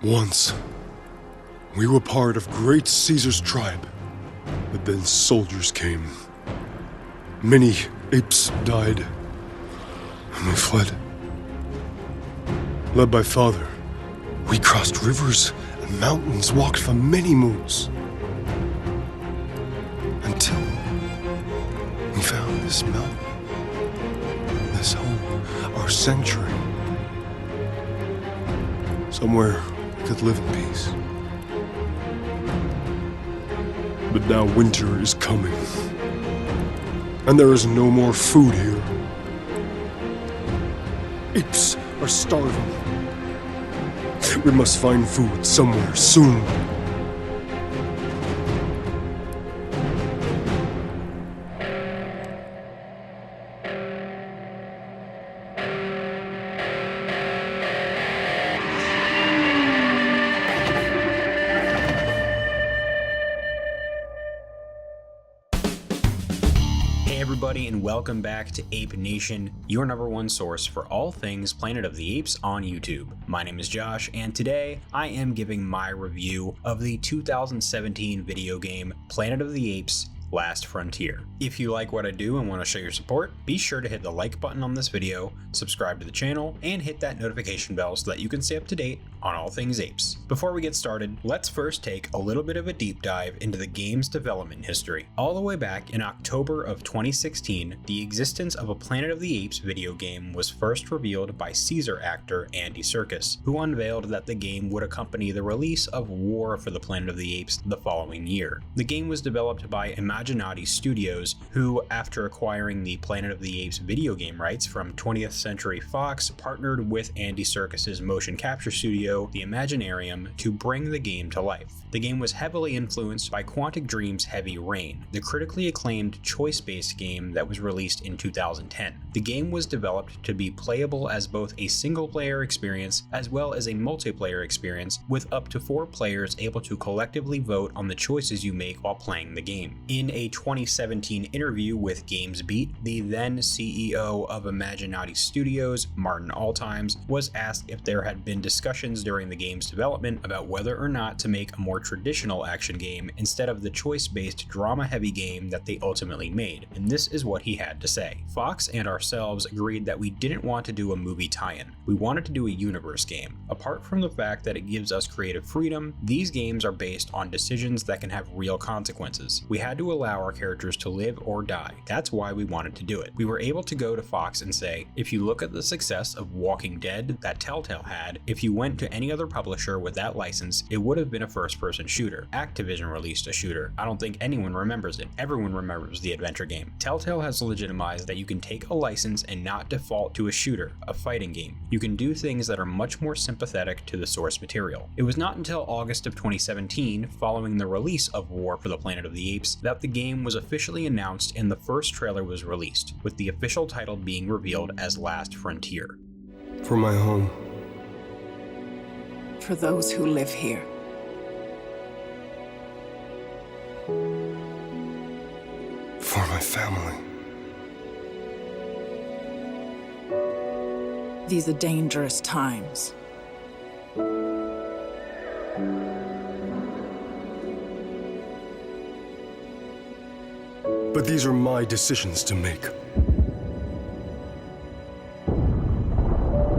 Once, we were part of great Caesar's tribe, but then soldiers came. Many apes died, and we fled. Led by father, we crossed rivers and mountains, walked for many moons, until we found this mountain, this home, our sanctuary, somewhere we could live in peace. But now winter is coming, and there is no more food here. Apes are starving. We must find food somewhere soon. Everybody, and welcome back to Ape Nation, your number one source for all things Planet of the Apes on YouTube. My name is Josh, and today I am giving my review of the 2017 video game Planet of the Apes: Last Frontier. If you like what I do and want to show your support, be sure to hit the like button on this video, subscribe to the channel, and hit that notification bell so that you can stay up to date on all things apes. Before we get started, let's first take a little bit of a deep dive into the game's development history. All the way back in October of 2016, the existence of a Planet of the Apes video game was first revealed by Caesar actor Andy Serkis, who unveiled that the game would accompany the release of War for the Planet of the Apes the following year. The game was developed by Imaginati Studios, who, after acquiring the Planet of the Apes video game rights from 20th Century Fox, partnered with Andy Serkis's motion capture studio, the Imaginarium, to bring the game to life. The game was heavily influenced by Quantic Dream's Heavy Rain, the critically acclaimed choice-based game that was released in 2010. The game was developed to be playable as both a single-player experience as well as a multiplayer experience, with up to 4 players able to collectively vote on the choices you make while playing the game. In a 2017 interview with GamesBeat, the then CEO of Imaginati Studios, Martin Altimes, was asked if there had been discussions during the game's development about whether or not to make a more traditional action game instead of the choice-based drama-heavy game that they ultimately made, and this is what he had to say. Fox and ourselves agreed that we didn't want to do a movie tie-in. We wanted to do a universe game. Apart from the fact that it gives us creative freedom, these games are based on decisions that can have real consequences. We had to allow our characters to live or die. That's why we wanted to do it. We were able to go to Fox and say, if you look at the success of Walking Dead that Telltale had, if you went to any other publisher with that license, it would have been a first-person shooter. Activision released a shooter. I don't think anyone remembers it. Everyone remembers the adventure game. Telltale has legitimized that you can take a license and not default to a shooter, a fighting game. You can do things that are much more sympathetic to the source material. It was not until August of 2017, following the release of War for the Planet of the Apes, that the game was officially announced and the first trailer was released, with the official title being revealed as Last Frontier. For my home. For those who live here. For my family. These are dangerous times. But these are my decisions to make.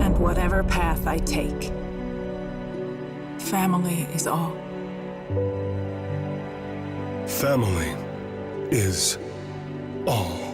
And whatever path I take, family is all. Family is all.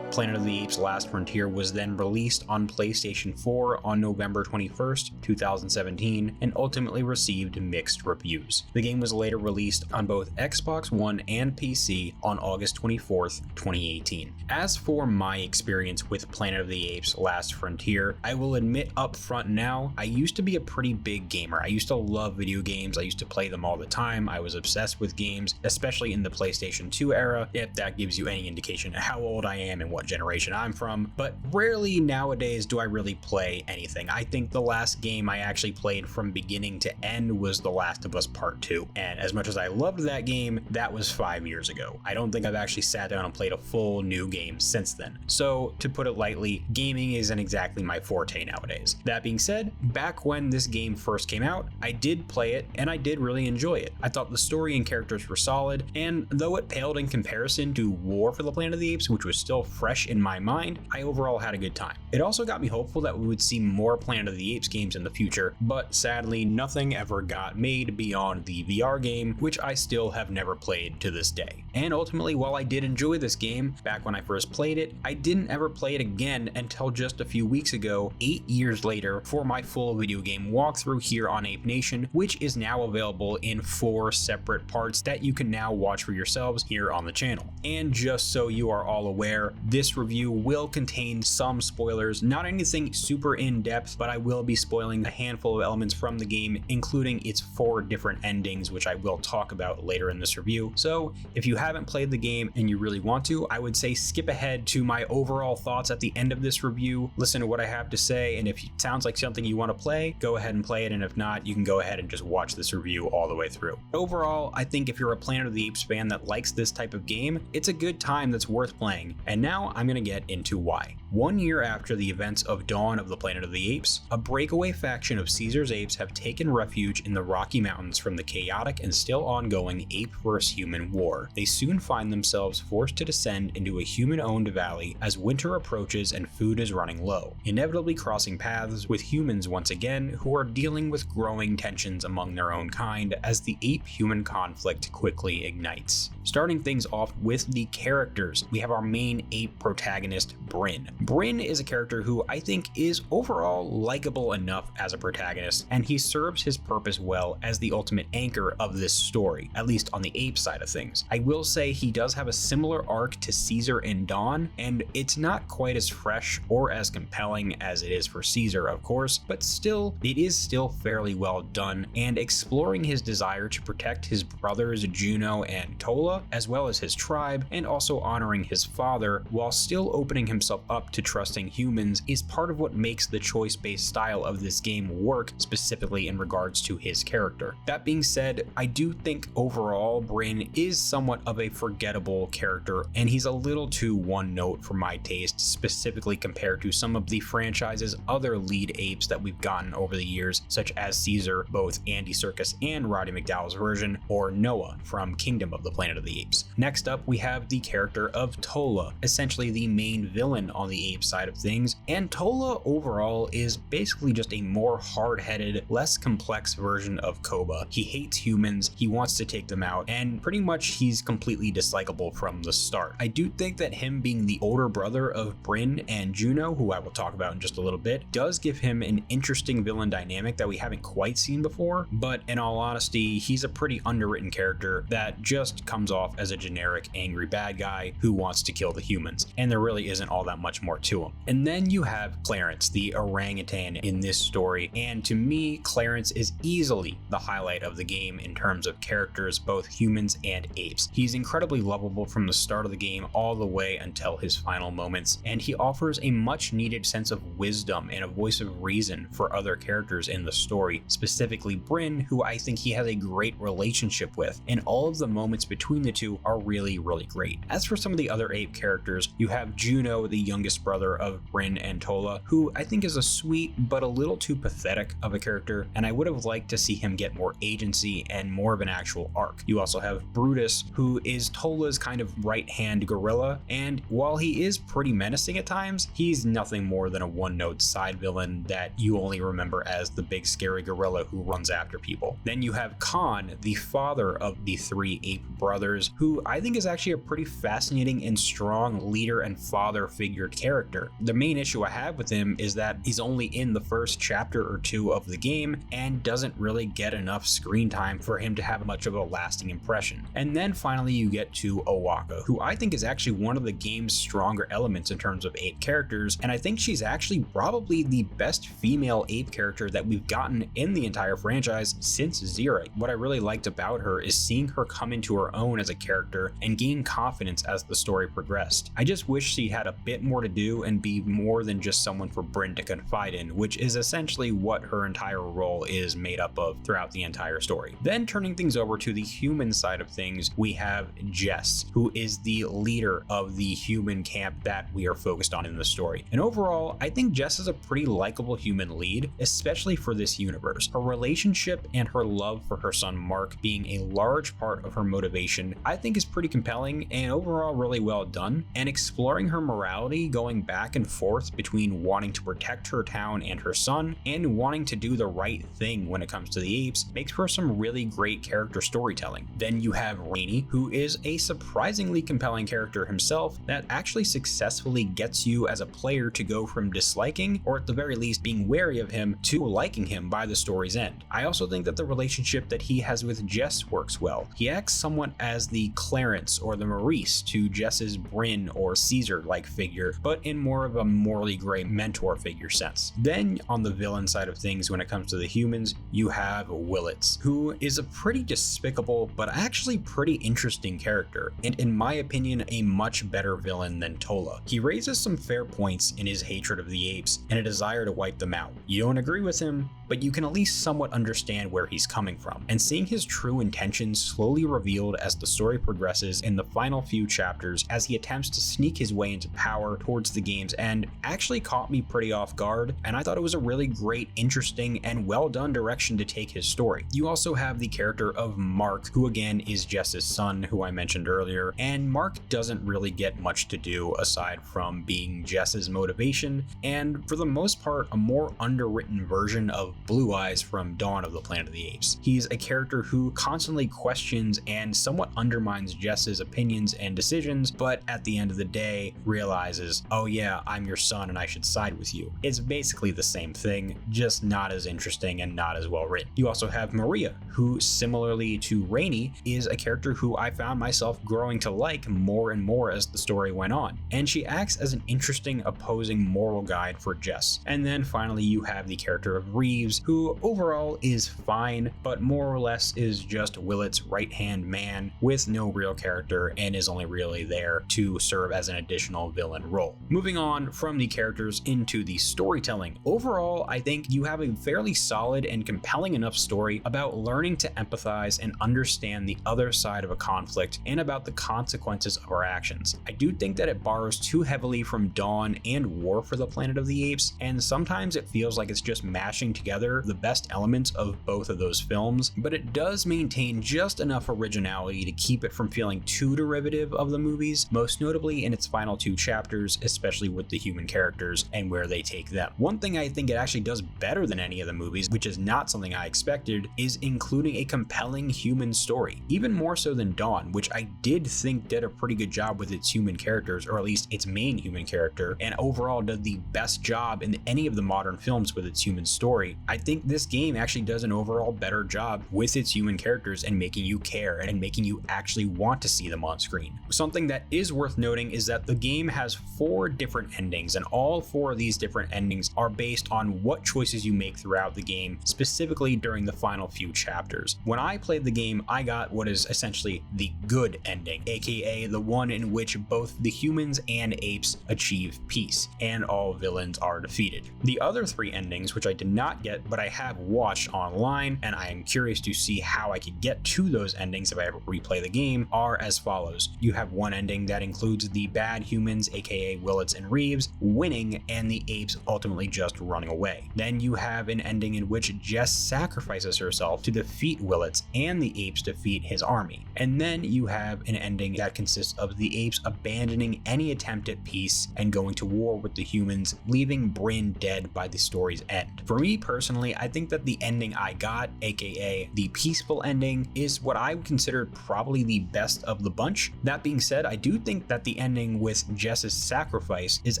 Planet of the Apes: Last Frontier was then released on PlayStation 4 on November 21st, 2017, and ultimately received mixed reviews. The game was later released on both Xbox One and PC on August 24th, 2018. As for my experience with Planet of the Apes: Last Frontier, I will admit up front now, I used to be a pretty big gamer. I used to love video games. I used to play them all the time. I was obsessed with games, especially in the PlayStation 2 era, if that gives you any indication of how old I am and what what generation I'm from, but rarely nowadays do I really play anything. I think the last game I actually played from beginning to end was The Last of Us Part 2, and as much as I loved that game, that was 5 years ago. I don't think I've actually sat down and played a full new game since then. So to put it lightly, gaming isn't exactly my forte nowadays. That being said, back when this game first came out, I did play it and I did really enjoy it. I thought the story and characters were solid, and though it paled in comparison to War for the Planet of the Apes, which was still fresh in my mind, I overall had a good time. It also got me hopeful that we would see more Planet of the Apes games in the future, but sadly nothing ever got made beyond the VR game, which I still have never played to this day. And ultimately, while I did enjoy this game back when I first played it, I didn't ever play it again until just a few weeks ago, 8 years later, for my full video game walkthrough here on Ape Nation, which is now available in 4 separate parts that you can now watch for yourselves here on the channel. And just so you are all aware, this review will contain some spoilers, not anything super in-depth, but I will be spoiling a handful of elements from the game, including its 4 different endings, which I will talk about later in this review. So if you haven't played the game and you really want to, I would say skip ahead to my overall thoughts at the end of this review, listen to what I have to say, and if it sounds like something you want to play, go ahead and play it, and if not, you can go ahead and just watch this review all the way through. Overall, I think if you're a Planet of the Apes fan that likes this type of game, it's a good time that's worth playing, and now I'm going to get into why. 1 year after the events of Dawn of the Planet of the Apes, a breakaway faction of Caesar's apes have taken refuge in the Rocky Mountains from the chaotic and still ongoing ape vs. human war. They soon find themselves forced to descend into a human-owned valley as winter approaches and food is running low, inevitably crossing paths with humans once again, who are dealing with growing tensions among their own kind as the ape-human conflict quickly ignites. Starting things off with the characters, we have our main ape protagonist, Bryn. Bryn is a character who I think is overall likable enough as a protagonist, and he serves his purpose well as the ultimate anchor of this story, at least on the ape side of things. I will say he does have a similar arc to Caesar and Dawn, and it's not quite as fresh or as compelling as it is for Caesar, of course, but still, it is still fairly well done, and exploring his desire to protect his brothers Juno and Tola, as well as his tribe, and also honoring his father, while still opening himself up to trusting humans, is part of what makes the choice-based style of this game work, specifically in regards to his character. That being said, I do think overall Bryn is somewhat of a forgettable character, and he's a little too one-note for my taste, specifically compared to some of the franchise's other lead apes that we've gotten over the years, such as Caesar, both Andy Serkis and Roddy McDowall's version, or Noah from Kingdom of the Planet of the Apes. Next up, we have the character of Tola, essentially the main villain on the ape side of things, and Tola overall is basically just a more hard-headed, less complex version of Koba. He hates humans, he wants to take them out, and pretty much he's completely dislikable from the start. I do think that him being the older brother of Bryn and Juno, who I will talk about in just a little bit, does give him an interesting villain dynamic that we haven't quite seen before, but in all honesty, he's a pretty underwritten character that just comes off as a generic angry bad guy who wants to kill the humans, and there really isn't all that much more to him. And then you have Clarence, the orangutan in this story, and to me, Clarence is easily the highlight of the game in terms of characters, both humans and apes. He's incredibly lovable from the start of the game all the way until his final moments, and he offers a much needed sense of wisdom and a voice of reason for other characters in the story, specifically Bryn, who I think he has a great relationship with, and all of the moments between the two are really, really great. As for some of the other ape characters, you have Juno, the youngest brother of Bryn and Tola, who I think is a sweet but a little too pathetic of a character, and I would have liked to see him get more agency and more of an actual arc. You also have Brutus, who is Tola's kind of right-hand gorilla, and while he is pretty menacing at times, he's nothing more than a one-note side villain that you only remember as the big scary gorilla who runs after people. Then you have Khan, the father of the 3 ape brothers, who I think is actually a pretty fascinating and strong leader and father figure character. The main issue I have with him is that he's only in the first chapter or 2 of the game and doesn't really get enough screen time for him to have much of a lasting impression. And then finally you get to Owaka, who I think is actually one of the game's stronger elements in terms of ape characters, and I think she's actually probably the best female ape character that we've gotten in the entire franchise since Zira. What I really liked about her is seeing her come into her own as a character and gain confidence as the story progressed. I just just wish she had a bit more to do and be more than just someone for Bryn to confide in, which is essentially what her entire role is made up of throughout the entire story. Then turning things over to the human side of things, we have Jess, who is the leader of the human camp that we are focused on in the story. And overall, I think Jess is a pretty likable human lead, especially for this universe. Her relationship and her love for her son Mark being a large part of her motivation, I think is pretty compelling and overall really well done. And exploring her morality, going back and forth between wanting to protect her town and her son and wanting to do the right thing when it comes to the apes, makes for some really great character storytelling. Then you have Rainey, who is a surprisingly compelling character himself that actually successfully gets you as a player to go from disliking, or at the very least being wary of him, to liking him by the story's end. I also think that the relationship that he has with Jess works well. He acts somewhat as the Clarence or the Maurice to Jess's Bryn or Caesar-like figure, but in more of a morally gray mentor figure sense. Then on the villain side of things, when it comes to the humans, you have Willits, who is a pretty despicable but actually pretty interesting character, and in my opinion a much better villain than Tola. He raises some fair points in his hatred of the apes and a desire to wipe them out. You don't agree with him, but you can at least somewhat understand where he's coming from, and seeing his true intentions slowly revealed as the story progresses in the final few chapters as he attempts to sneak his way into power towards the game's end actually caught me pretty off guard, and I thought it was a really great, interesting, and well done direction to take his story. You also have the character of Mark, who again is Jess's son, who I mentioned earlier, and Mark doesn't really get much to do aside from being Jess's motivation, and for the most part a more underwritten version of Blue Eyes from Dawn of the Planet of the Apes. He's a character who constantly questions and somewhat undermines Jess's opinions and decisions, but at the end of the day realizes, oh yeah, I'm your son and I should side with you. It's basically the same thing, just not as interesting and not as well written. You also have Maria, who similarly to Rainey is a character who I found myself growing to like more and more as the story went on, and she acts as an interesting opposing moral guide for Jess. And then finally you have the character of Reeves, who overall is fine, but more or less is just Willits' right-hand man with no real character and is only really there to serve as an additional villain role. Moving on from the characters into the storytelling, overall I think you have a fairly solid and compelling enough story about learning to empathize and understand the other side of a conflict and about the consequences of our actions. I do think that it borrows too heavily from Dawn and War for the Planet of the Apes, and sometimes it feels like it's just mashing together the best elements of both of those films, but it does maintain just enough originality to keep it from feeling too derivative of the movies, most notably in its final two chapters, especially with the human characters and where they take them. One thing I think it actually does better than any of the movies, which is not something I expected, is including a compelling human story, even more so than Dawn, which I did think did a pretty good job with its human characters, or at least its main human character, and overall did the best job in any of the modern films with its human story. I think this game actually does an overall better job with its human characters and making you care and making you actually want to see them on screen. Something that is worth noting is that the game has 4 different endings, and all 4 of these different endings are based on what choices you make throughout the game, specifically during the final few chapters. When I played the game, I got what is essentially the good ending, aka the one in which both the humans and apes achieve peace and all villains are defeated. The other 3 endings, which I did not get but I have watched online and I am curious to see how I could get to those endings if I ever replay the game, are as follows. You have one ending that includes the bad humans, aka Willits and Reeves, winning and the apes ultimately just running away. Then you have an ending in which Jess sacrifices herself to defeat Willits and the apes defeat his army. And then you have an ending that consists of the apes abandoning any attempt at peace and going to war with the humans, leaving Bryn dead by the story's end. For me personally, I think that the ending I got, aka the peaceful ending, is what I would consider probably the best of the bunch. That being said, I do think that the ending with Jess's sacrifice is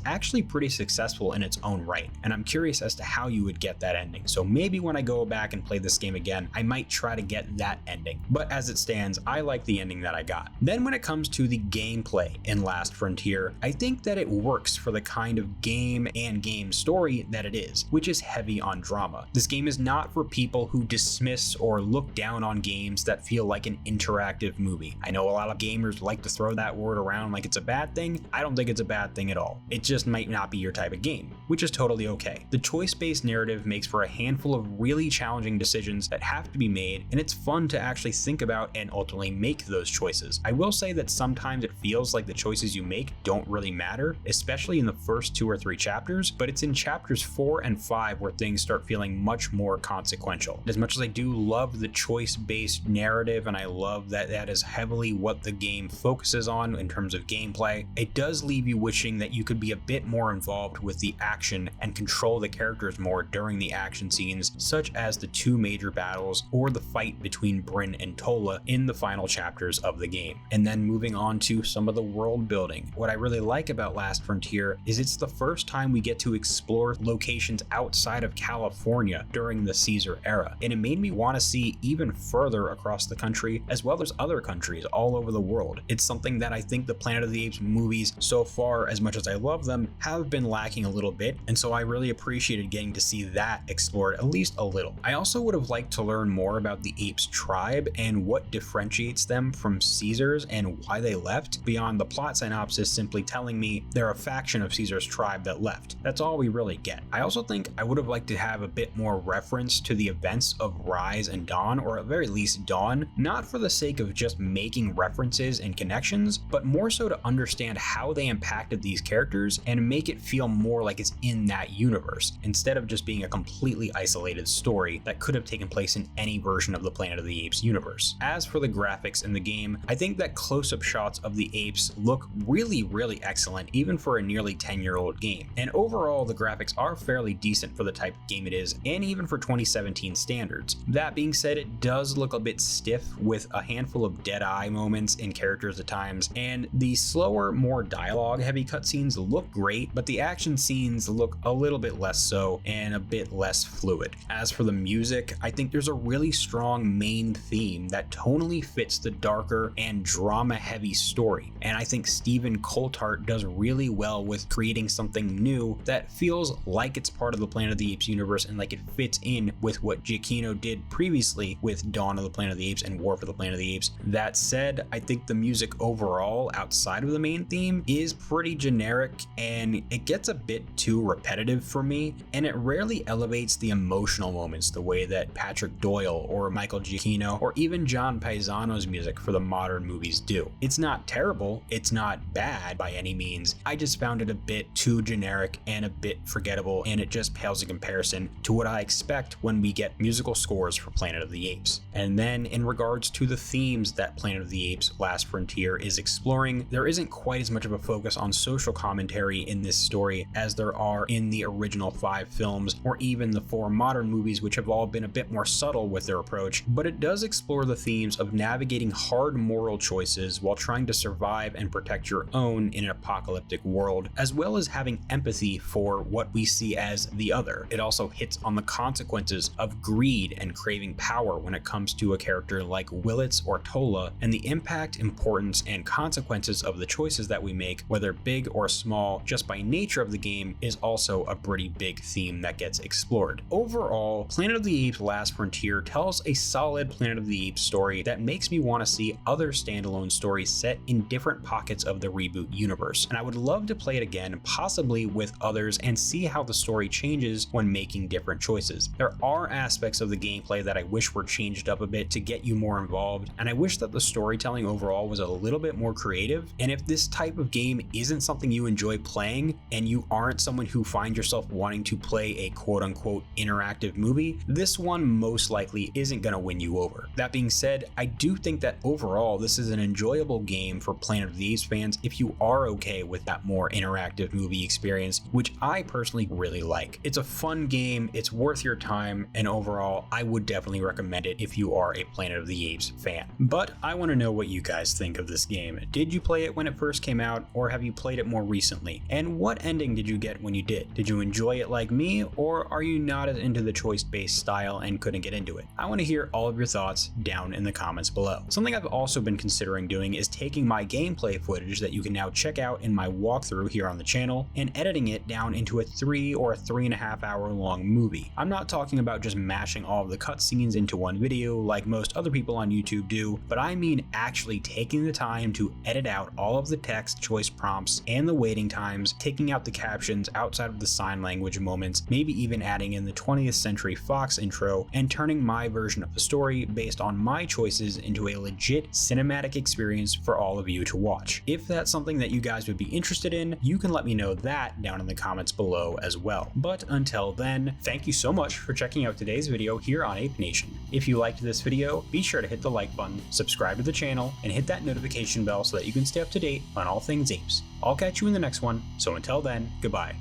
actually pretty successful in its own right, and I'm curious as to how you would get that ending. So maybe when I go back and play this game again, I might try to get that ending. But as it stands, I like the ending that I got. Then when it comes to the gameplay in Last Frontier, I think that it works for the kind of game and game story that it is, which is heavy on drama. This game is not for people who dismiss or look down on games that feel like an interactive movie. I know a lot of gamers like to throw that word around like it's a bad bad thing? I don't think it's a bad thing at all. It just might not be your type of game, which is totally okay. The choice-based narrative makes for a handful of really challenging decisions that have to be made, and it's fun to actually think about and ultimately make those choices. I will say that sometimes it feels like the choices you make don't really matter, especially in the first 2 or 3 chapters, but it's in chapters 4 and 5 where things start feeling much more consequential. As much as I do love the choice-based narrative, and I love that that is heavily what the game focuses on in terms of gameplay, it does leave you wishing that you could be a bit more involved with the action and control the characters more during the action scenes, such as the 2 major battles or the fight between Bryn and Tola in the final chapters of the game. And then moving on to some of the world building. What I really like about Last Frontier is it's the first time we get to explore locations outside of California during the Caesar era, and it made me want to see even further across the country as well as other countries all over the world. It's something that I think the Planet of the Apes movies so far, as much as I love them, have been lacking a little bit, and so I really appreciated getting to see that explored at least a little. I also would have liked to learn more about the Apes tribe and what differentiates them from Caesar's and why they left, beyond the plot synopsis simply telling me they're a faction of Caesar's tribe that left. That's all we really get. I also think I would have liked to have a bit more reference to the events of Rise and Dawn, or at very least Dawn, not for the sake of just making references and connections, but more so to understand how they impacted these characters and make it feel more like it's in that universe, instead of just being a completely isolated story that could have taken place in any version of the Planet of the Apes universe. As for the graphics in the game, I think that close-up shots of the apes look really excellent even for a nearly 10-year-old game. And overall, the graphics are fairly decent for the type of game it is, and even for 2017 standards. That being said, it does look a bit stiff with a handful of dead-eye moments in characters at times, and the slower, more dialogue-heavy cutscenes look great, but the action scenes look a little bit less so and a bit less fluid. As for the music, I think there's a really strong main theme that tonally fits the darker and drama-heavy story, and I think Stephen Coulthard does really well with creating something new that feels like it's part of the Planet of the Apes universe and like it fits in with what Giacchino did previously with Dawn of the Planet of the Apes and War for the Planet of the Apes. That said, I think the music overall, outside of the main theme, is pretty generic, and it gets a bit too repetitive for me, and it rarely elevates the emotional moments the way that Patrick Doyle or Michael Giacchino or even John Paisano's music for the modern movies do. It's not terrible, it's not bad by any means, I just found it a bit too generic and a bit forgettable, and it just pales in comparison to what I expect when we get musical scores for Planet of the Apes. And then in regards to the themes that Planet of the Apes Last Frontier is exploring, there isn't quite as much of a focus on social commentary in this story as there are in the original 5 films or even the 4 modern movies, which have all been a bit more subtle with their approach, but it does explore the themes of navigating hard moral choices while trying to survive and protect your own in an apocalyptic world, as well as having empathy for what we see as the other. It also hits on the consequences of greed and craving power when it comes to a character like Willits or Tola, and the impact, importance, and consequences of the choices that we make, whether big or small, just by nature of the game, is also a pretty big theme that gets explored. Overall, Planet of the Apes Last Frontier tells a solid Planet of the Apes story that makes me want to see other standalone stories set in different pockets of the reboot universe, and I would love to play it again, possibly with others, and see how the story changes when making different choices. There are aspects of the gameplay that I wish were changed up a bit to get you more involved, and I wish that the storytelling overall was a little bit more creative. And if this type of game isn't something you enjoy playing, and you aren't someone who finds yourself wanting to play a quote-unquote interactive movie, this one most likely isn't going to win you over. That being said, I do think that overall this is an enjoyable game for Planet of the Apes fans if you are okay with that more interactive movie experience, which I personally really like. It's a fun game, it's worth your time, and overall I would definitely recommend it if you are a Planet of the Apes fan. But I want to know what you guys think of this game. Did you play it when it first came out, or have you played it more recently? And what ending did you get when you did? Did you enjoy it like me, or are you not as into the choice-based style and couldn't get into it? I want to hear all of your thoughts down in the comments below. Something I've also been considering doing is taking my gameplay footage that you can now check out in my walkthrough here on the channel and editing it down into a 3 or 3.5 hour long movie. I'm not talking about just mashing all of the cutscenes into one video like most other people on YouTube do, but I mean actually taking the time to edit out all of the the text choice prompts and the waiting times, taking out the captions outside of the sign language moments, maybe even adding in the 20th Century Fox intro, and turning my version of the story based on my choices into a legit cinematic experience for all of you to watch. If that's something that you guys would be interested in, you can let me know that down in the comments below as well. But until then, thank you so much for checking out today's video here on Ape Nation. If you liked this video, be sure to hit the like button, subscribe to the channel, and hit that notification bell so that you can stay up to date on all things apes. I'll catch you in the next one, so until then, goodbye.